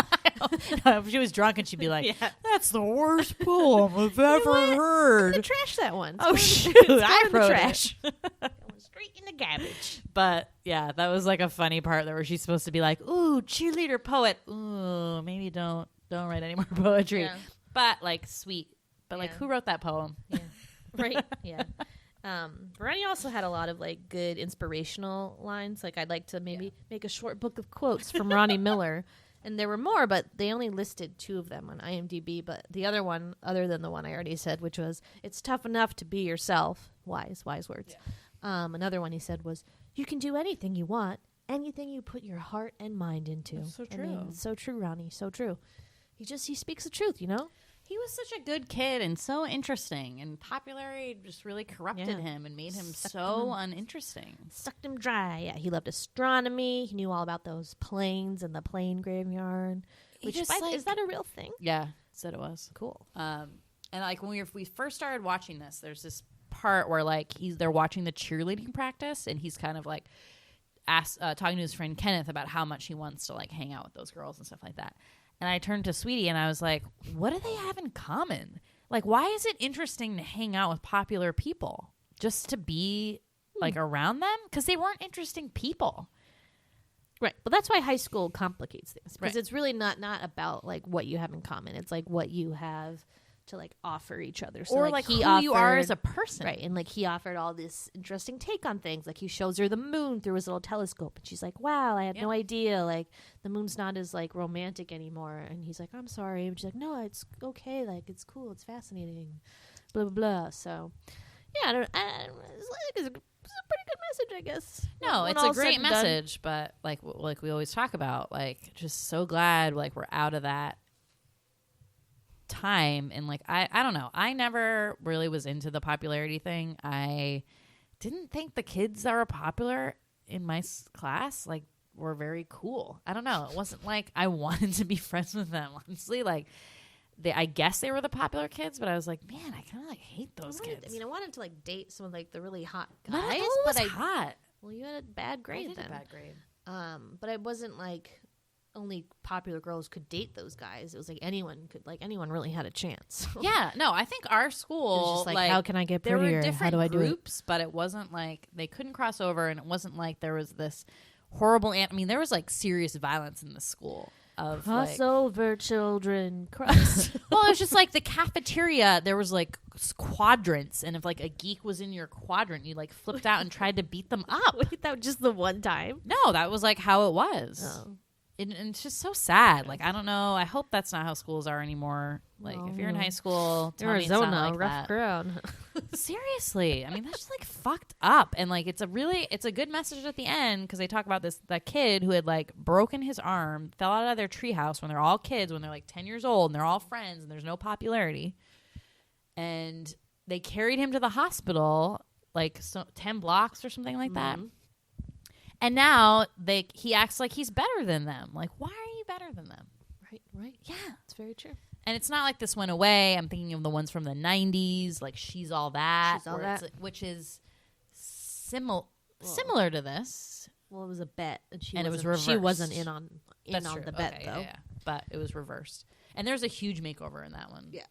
Speaker 2: If she was drunk and she'd be like, that's the worst poem I've ever heard.
Speaker 3: I'm going to trash that one.
Speaker 2: Oh, shoot. I wrote trash.
Speaker 3: Going straight in the garbage.
Speaker 2: But yeah, that was like a funny part there where she's supposed to be like, ooh, cheerleader poet. Ooh, maybe don't write any more poetry. Yeah. But like sweet. But like, who wrote that poem?
Speaker 3: Yeah. Right. Yeah. Ronnie also had a lot of like good inspirational lines. Like, I'd like to maybe make a short book of quotes from Ronnie Miller. And there were more, but they only listed 2 of them on IMDb. But the other one, other than the one I already said, which was, it's tough enough to be yourself. Wise words. Yeah. Another one he said was, you can do anything you want, anything you put your heart and mind into.
Speaker 2: That's so true.
Speaker 3: I mean, so true, Ronnie. So true. He speaks the truth, you know?
Speaker 2: He was such a good kid and so interesting, and popularity just really corrupted him and made him so uninteresting.
Speaker 3: Sucked him dry. Yeah, he loved astronomy. He knew all about those planes and the plane graveyard. Which, is that a real thing?
Speaker 2: Yeah, said it was.
Speaker 3: Cool.
Speaker 2: And like when we first started watching this, there's this part where like they're watching the cheerleading practice, and he's kind of like talking to his friend Kenneth about how much he wants to like hang out with those girls and stuff like that. And I turned to Sweetie and I was like, what do they have in common? Like, why is it interesting to hang out with popular people? Just to be like around them? Because they weren't interesting people.
Speaker 3: Right. But that's why high school complicates things. Because it's really not about like what you have in common. It's like what you have to like offer each other. So,
Speaker 2: or like who you are as a person.
Speaker 3: Right. And like he offered all this interesting take on things. Like he shows her the moon through his little telescope, and she's like, wow, I had no idea. Like the moon's not as like romantic anymore. And he's like, I'm sorry. And she's like, no, it's okay. Like it's cool. It's fascinating. Blah, blah, blah. So yeah, it's a pretty good message, I guess.
Speaker 2: No, it's a great message, but like we always talk about, like just so glad like we're out of that time. And like, I don't know. I never really was into the popularity thing. I didn't think the kids that were popular in my class, like, were very cool. I don't know. It wasn't like I wanted to be friends with them. Honestly, like, I guess they were the popular kids, but I was like, man, I kind of like hate those kids.
Speaker 3: I mean, I wanted to like date some of like the really hot
Speaker 2: Not
Speaker 3: guys,
Speaker 2: all
Speaker 3: but
Speaker 2: was
Speaker 3: I
Speaker 2: hot.
Speaker 3: well, you had a bad
Speaker 2: I
Speaker 3: grade
Speaker 2: did
Speaker 3: then.
Speaker 2: a bad grade.
Speaker 3: But I wasn't like only popular girls could date those guys. It was like anyone really had a chance.
Speaker 2: Yeah, no, I think our school,
Speaker 3: It was just like, how can I get
Speaker 2: there
Speaker 3: prettier?
Speaker 2: were
Speaker 3: How
Speaker 2: different
Speaker 3: do I do it?
Speaker 2: groups, but it wasn't like they couldn't cross over, and it wasn't like there was this horrible. I mean, there was like serious violence in the school. Of
Speaker 3: Cross
Speaker 2: like,
Speaker 3: over, children. Cross.
Speaker 2: well, it was just like the cafeteria. There was like quadrants, and if like a geek was in your quadrant, you like flipped out and tried to beat them up.
Speaker 3: Wait, that was just the one time?
Speaker 2: No, that was like how it was.
Speaker 3: Oh.
Speaker 2: And it's just so sad. Like, I don't know. I hope that's not how schools are anymore. Like, if you're in high school, tell me it's
Speaker 3: Arizona,
Speaker 2: not like
Speaker 3: rough
Speaker 2: that.
Speaker 3: crowd.
Speaker 2: Seriously. I mean, that's just like fucked up. And like, it's a good message at the end because they talk about that kid who had like broken his arm, fell out of their treehouse when they're all kids, when they're like 10 years old and they're all friends and there's no popularity. And they carried him to the hospital, like 10 blocks or something like that. And now he acts like he's better than them. Like, why are you better than them?
Speaker 3: Right.
Speaker 2: Yeah.
Speaker 3: It's very true.
Speaker 2: And it's not like this went away. I'm thinking of the ones from the 90s, like She's All That.
Speaker 3: She's All That.
Speaker 2: Which is similar to this.
Speaker 3: Well, it was a bet, and
Speaker 2: it was
Speaker 3: she
Speaker 2: reversed.
Speaker 3: wasn't in on
Speaker 2: That's true.
Speaker 3: the bet,
Speaker 2: Okay,
Speaker 3: though.
Speaker 2: yeah. But it was reversed. And there's a huge makeover in that one.
Speaker 3: Yeah.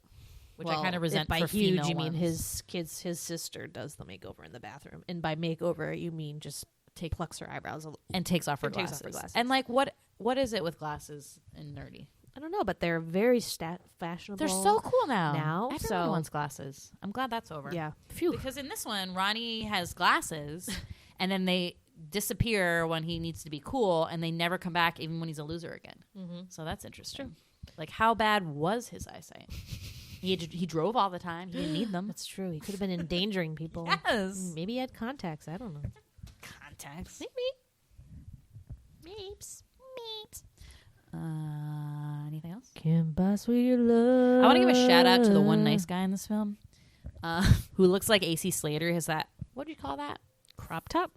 Speaker 2: Which I kind of resent
Speaker 3: by
Speaker 2: for
Speaker 3: huge,
Speaker 2: female
Speaker 3: you mean
Speaker 2: ones.
Speaker 3: his sister does the makeover in the bathroom, and by makeover you mean just plucks her eyebrows
Speaker 2: and takes off her
Speaker 3: takes
Speaker 2: glasses.
Speaker 3: off her glasses.
Speaker 2: And like, what is it with glasses and nerdy?
Speaker 3: I don't know, but they're very fashionable.
Speaker 2: They're so cool now.
Speaker 3: Now,
Speaker 2: everyone wants glasses. I'm glad that's over.
Speaker 3: Yeah. Phew.
Speaker 2: Because in this one, Ronnie has glasses, and then they disappear when he needs to be cool, and they never come back even when he's a loser again.
Speaker 3: Mm-hmm.
Speaker 2: So that's interesting. Like, how bad was his eyesight? He drove all the time. He didn't need them.
Speaker 3: That's true. He could have been endangering people.
Speaker 2: Yes.
Speaker 3: Maybe he had contacts. I don't know.
Speaker 2: Contacts.
Speaker 3: Maybe. Meeps.
Speaker 2: Anything else?
Speaker 3: Can't buy sweet love.
Speaker 2: I want to give a shout out to the one nice guy in this film, who looks like AC Slater. Has that? What do you call that?
Speaker 3: Crop top.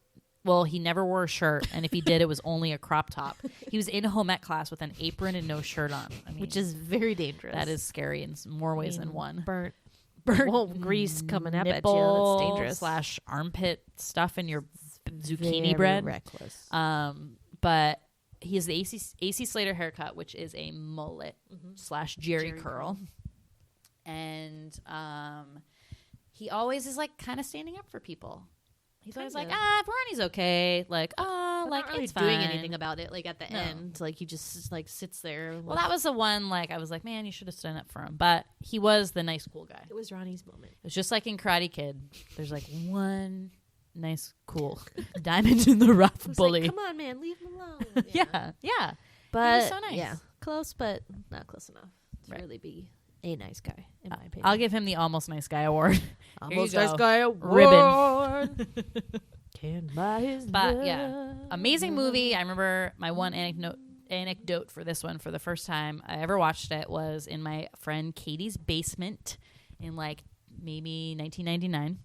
Speaker 2: Well, he never wore a shirt, and if he did, it was only a crop top. He was in home ec class with an apron and no shirt on. I mean,
Speaker 3: Which is very dangerous.
Speaker 2: that is scary in more ways than one.
Speaker 3: Burnt
Speaker 2: Well,
Speaker 3: grease coming up at you.
Speaker 2: nipple
Speaker 3: That's dangerous.
Speaker 2: slash armpit stuff in your zucchini
Speaker 3: Very
Speaker 2: bread.
Speaker 3: reckless.
Speaker 2: But he has the AC Slater haircut, which is a mullet slash Jerry curl. And he always is like kind of standing up for people. He's always like, Ronnie's okay. Like,
Speaker 3: But
Speaker 2: like,
Speaker 3: not really
Speaker 2: it's
Speaker 3: doing
Speaker 2: fine.
Speaker 3: anything about it. Like at the
Speaker 2: No.
Speaker 3: end, like he just like sits there.
Speaker 2: Well, that was the one, like, I was like, man, you should have stood up for him. But he was the nice, cool guy.
Speaker 3: It was Ronnie's moment.
Speaker 2: It was just like in Karate Kid. There's like one nice, cool diamond in the rough bully.
Speaker 3: Like, come on, man, leave him alone.
Speaker 2: Yeah.
Speaker 3: But
Speaker 2: so nice.
Speaker 3: yeah, close, but not close enough to
Speaker 2: Right.
Speaker 3: really be a nice guy, in my opinion.
Speaker 2: I'll give him the almost nice guy award.
Speaker 3: almost
Speaker 2: Here you
Speaker 3: nice
Speaker 2: go.
Speaker 3: guy
Speaker 2: Ribbon.
Speaker 3: award. Can buy his
Speaker 2: But
Speaker 3: love.
Speaker 2: yeah, amazing movie. I remember my one anecdote for this one for the first time I ever watched it was in my friend Katie's basement in like maybe 1999.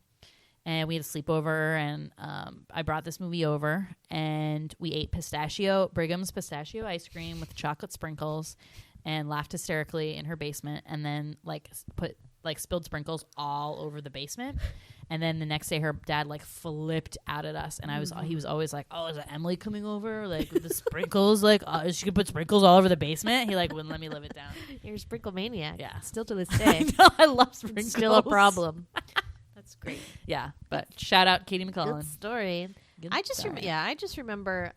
Speaker 2: And we had a sleepover, and I brought this movie over, and we ate Brigham's pistachio ice cream with chocolate sprinkles, and laughed hysterically in her basement, and then spilled sprinkles all over the basement. And then the next day, her dad like flipped out at us, and he was always like, "Oh, is that Emily coming over? Like with the sprinkles? Like she could put sprinkles all over the basement." He like wouldn't let me live it down.
Speaker 3: You're a sprinkle maniac.
Speaker 2: Yeah.
Speaker 3: Still to this
Speaker 2: I
Speaker 3: day.
Speaker 2: know, I love sprinkles.
Speaker 3: It's still a problem. That's great.
Speaker 2: Yeah, but shout out Katie McCullen.
Speaker 3: Good story.
Speaker 2: Good
Speaker 3: I just
Speaker 2: story.
Speaker 3: I just remember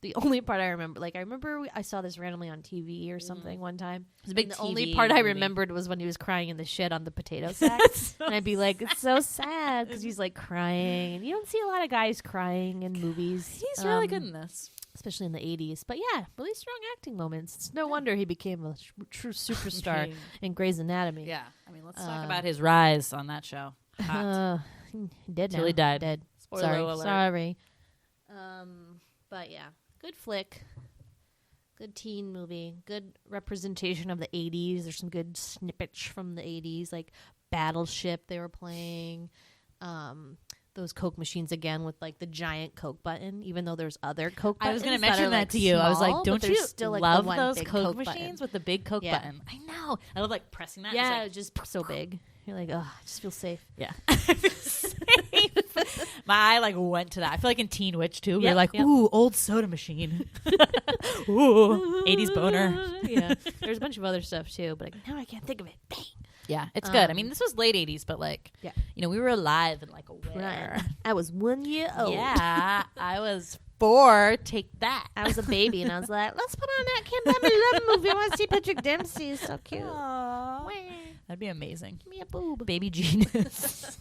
Speaker 3: the only part I remember, like I remember I saw this randomly on TV or something one time.
Speaker 2: It's a big
Speaker 3: And the
Speaker 2: TV
Speaker 3: only part I
Speaker 2: movie.
Speaker 3: remembered was when he was crying in the shed on the potato sack. And I'd be like, it's so sad because he's like crying, and you don't see a lot of guys crying in movies.
Speaker 2: He's really good in this.
Speaker 3: especially in the 80s. But yeah, really strong acting moments. It's no wonder he became a true superstar in Grey's Anatomy.
Speaker 2: Yeah, I mean, let's talk about his rise on that show. Hot.
Speaker 3: He dead
Speaker 2: Till
Speaker 3: now.
Speaker 2: he died.
Speaker 3: Dead.
Speaker 2: Spoiler alert.
Speaker 3: Sorry. But yeah, good flick. Good teen movie. Good representation of the 80s. There's some good snippets from the 80s, like Battleship they were playing. Those Coke machines again with like the giant Coke button, even though there's other Coke buttons.
Speaker 2: I was going to mention that
Speaker 3: like
Speaker 2: to you.
Speaker 3: Small,
Speaker 2: I was like, don't you
Speaker 3: still, like,
Speaker 2: love
Speaker 3: the one
Speaker 2: those
Speaker 3: big
Speaker 2: Coke
Speaker 3: button.
Speaker 2: machines with the big Coke button? I know. I love like pressing that.
Speaker 3: Yeah,
Speaker 2: it's
Speaker 3: just so big. You're like, oh, I just feel safe.
Speaker 2: yeah. My eye like went to that. I feel like in Teen Witch too. We
Speaker 3: Yep,
Speaker 2: were like,
Speaker 3: yep.
Speaker 2: ooh, old soda machine. Ooh, 80s boner.
Speaker 3: Yeah. There's a bunch of other stuff too, but now I can't think of it. Dang.
Speaker 2: Yeah, it's good. I mean, this was late 80s, but like,
Speaker 3: Yeah.
Speaker 2: you know, we were alive and like aware.
Speaker 3: Right. I was 1 year old.
Speaker 2: Yeah, I was 4. Take that.
Speaker 3: I was a baby, and I was like, let's put on that Can't Buy Me Love movie. I want to see Patrick Dempsey. He's so cute.
Speaker 2: Aww.
Speaker 3: Wah.
Speaker 2: That'd be amazing.
Speaker 3: Give me a boob.
Speaker 2: Baby genius.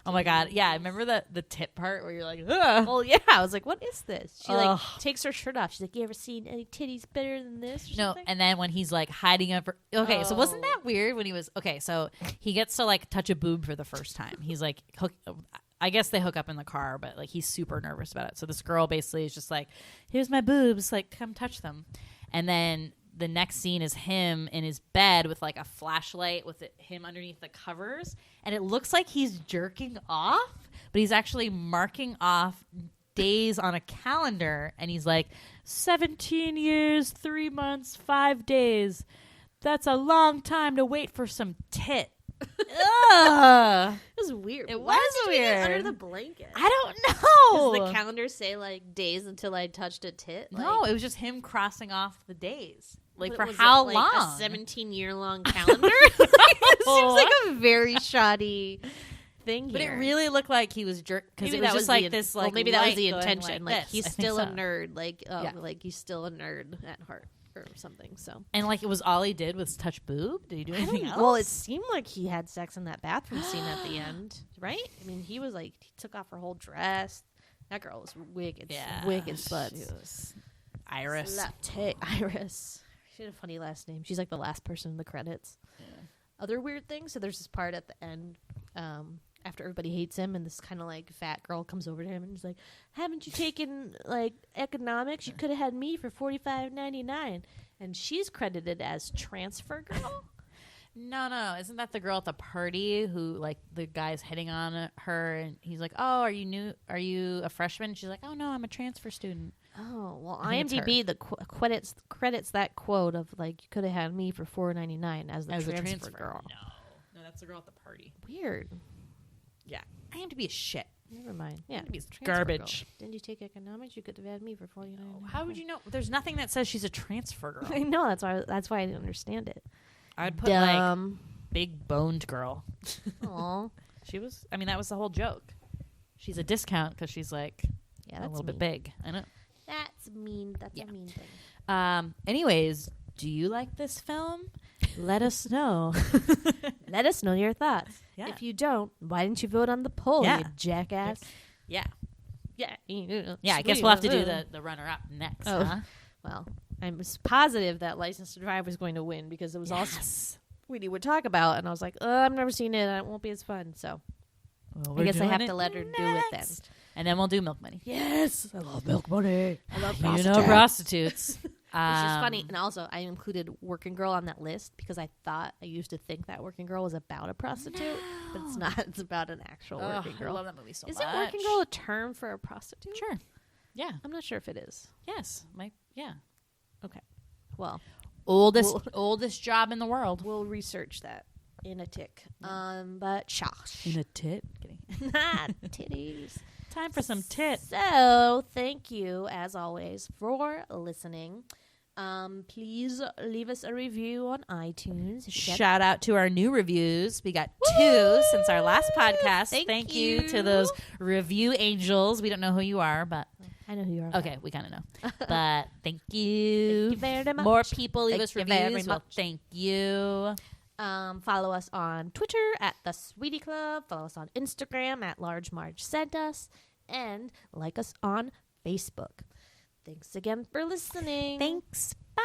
Speaker 2: Oh my god. Yeah, I remember the tip part where you're like, ugh.
Speaker 3: Well, yeah. I was like, what is this? She like
Speaker 2: Ugh.
Speaker 3: takes her shirt off. She's like, you ever seen any titties better than this? Or
Speaker 2: No,
Speaker 3: something?
Speaker 2: and then when he's like hiding up her, okay, so wasn't that weird when he was okay, so he gets to like touch a boob for the first time. He's like I guess they hook up in the car, but like he's super nervous about it. So this girl basically is just like, here's my boobs, like come touch them. And then the next scene is him in his bed with like a flashlight with him underneath the covers, and it looks like he's jerking off, but he's actually marking off days on a calendar, and he's like 17 years 3 months 5 days. That's a long time to wait for some tit. Ugh.
Speaker 3: It was weird.
Speaker 2: It
Speaker 3: Why
Speaker 2: was
Speaker 3: is he
Speaker 2: weird.
Speaker 3: under the blanket?
Speaker 2: I don't know.
Speaker 3: Does the calendar say like days until I touched a tit? Like,
Speaker 2: No, it was just him crossing off the days. Like
Speaker 3: but
Speaker 2: for
Speaker 3: was
Speaker 2: how
Speaker 3: it,
Speaker 2: long?
Speaker 3: A 17-year long calendar? It seems like a very shoddy thing
Speaker 2: But it
Speaker 3: here.
Speaker 2: really looked like he was jerk because
Speaker 3: Maybe
Speaker 2: it was
Speaker 3: that
Speaker 2: just
Speaker 3: was
Speaker 2: like
Speaker 3: the,
Speaker 2: this.
Speaker 3: well,
Speaker 2: Like
Speaker 3: maybe that was
Speaker 2: light
Speaker 3: the
Speaker 2: going
Speaker 3: intention. Like
Speaker 2: this.
Speaker 3: he's
Speaker 2: I think
Speaker 3: still a
Speaker 2: so.
Speaker 3: nerd. Like
Speaker 2: Yeah.
Speaker 3: like he's still a nerd at heart or something. So
Speaker 2: And like it was all he did was touch boob. Did he do anything else?
Speaker 3: well, it seemed like he had sex in that bathroom scene at the end, right? I mean, he was like he took off her whole dress. That girl was wicked, wicked slut.
Speaker 2: She was Iris.
Speaker 3: Iris. She had a funny last name. She's like the last person in the credits.
Speaker 2: Yeah.
Speaker 3: Other weird things. So there's this part at the end after everybody hates him, and this kind of like fat girl comes over to him and is like, "Haven't you taken like economics? You could have had me for $45.99." And she's credited as transfer girl.
Speaker 2: No. Isn't that the girl at the party who like the guy's hitting on her and he's like, "Oh, are you new? Are you a freshman?" She's like, "Oh no, I'm a transfer student."
Speaker 3: Oh well,
Speaker 2: I think it's
Speaker 3: IMDb the credits that quote of like you could have had me for $4.99 as the
Speaker 2: As a
Speaker 3: transfer girl.
Speaker 2: No, that's the girl at the party.
Speaker 3: Weird.
Speaker 2: Yeah, I am to be a shit.
Speaker 3: Never mind. Yeah,
Speaker 2: IMDb is
Speaker 3: transfer
Speaker 2: garbage.
Speaker 3: girl. Didn't you take economics? You could have had me for $49.
Speaker 2: How would you know? There's nothing that says she's a transfer girl.
Speaker 3: I know that's why I didn't understand it.
Speaker 2: I'd put like
Speaker 3: Dumb.
Speaker 2: big boned girl.
Speaker 3: Aw.
Speaker 2: She was. I mean, that was the whole joke. She's a discount because she's like
Speaker 3: Yeah,
Speaker 2: a
Speaker 3: that's
Speaker 2: little bit
Speaker 3: mean.
Speaker 2: big. I know.
Speaker 3: That's mean. That's a mean thing.
Speaker 2: Anyways, do you like this film? Let us know.
Speaker 3: Let us know your thoughts.
Speaker 2: Yeah.
Speaker 3: If you don't, why didn't you vote on the poll,
Speaker 2: Yeah.
Speaker 3: you jackass?
Speaker 2: Yeah.
Speaker 3: Yeah.
Speaker 2: Yeah, I guess we'll have to do the runner-up next,
Speaker 3: Oh.
Speaker 2: huh?
Speaker 3: Well, I'm positive that License to Drive was going to win because it was also we would talk about, and I was like, I've never seen it. It won't be as fun. So
Speaker 2: Well,
Speaker 3: I guess I
Speaker 2: doing
Speaker 3: have
Speaker 2: it
Speaker 3: to let her do it then.
Speaker 2: next. And then we'll do Milk Money.
Speaker 3: Yes, I love Milk Money. I love
Speaker 2: You know prostitutes.
Speaker 3: Which is funny. And also, I included Working Girl on that list because I used to think that Working Girl was about a prostitute, but it's not. It's about an actual working
Speaker 2: I
Speaker 3: girl.
Speaker 2: love that movie so
Speaker 3: Is
Speaker 2: much.
Speaker 3: it Working Girl a term for a prostitute?
Speaker 2: Sure. Yeah.
Speaker 3: I'm not sure if it is.
Speaker 2: Yes. Yeah.
Speaker 3: Okay. Well,
Speaker 2: Oldest job in the world.
Speaker 3: we'll research that in a tick. But shush.
Speaker 2: In a tit. Kidding.
Speaker 3: Not titties.
Speaker 2: Time for some tit.
Speaker 3: So, thank you, as always, for listening. Please leave us a review on iTunes. If you get-
Speaker 2: Shout out to our new reviews. We got 2 since our last podcast.
Speaker 3: Thank
Speaker 2: you
Speaker 3: you.
Speaker 2: to those review angels. We don't know who you are, but
Speaker 3: I know who you are.
Speaker 2: okay, we kind of know. But thank you.
Speaker 3: Thank you very much.
Speaker 2: More people leave
Speaker 3: Thank
Speaker 2: us
Speaker 3: you very
Speaker 2: reviews. Well,
Speaker 3: much.
Speaker 2: thank you.
Speaker 3: Follow us on Twitter at The Sweetie Club. Follow us on Instagram at Large Marge Sent Us. And like us on Facebook. Thanks again for listening.
Speaker 2: Thanks. Bye.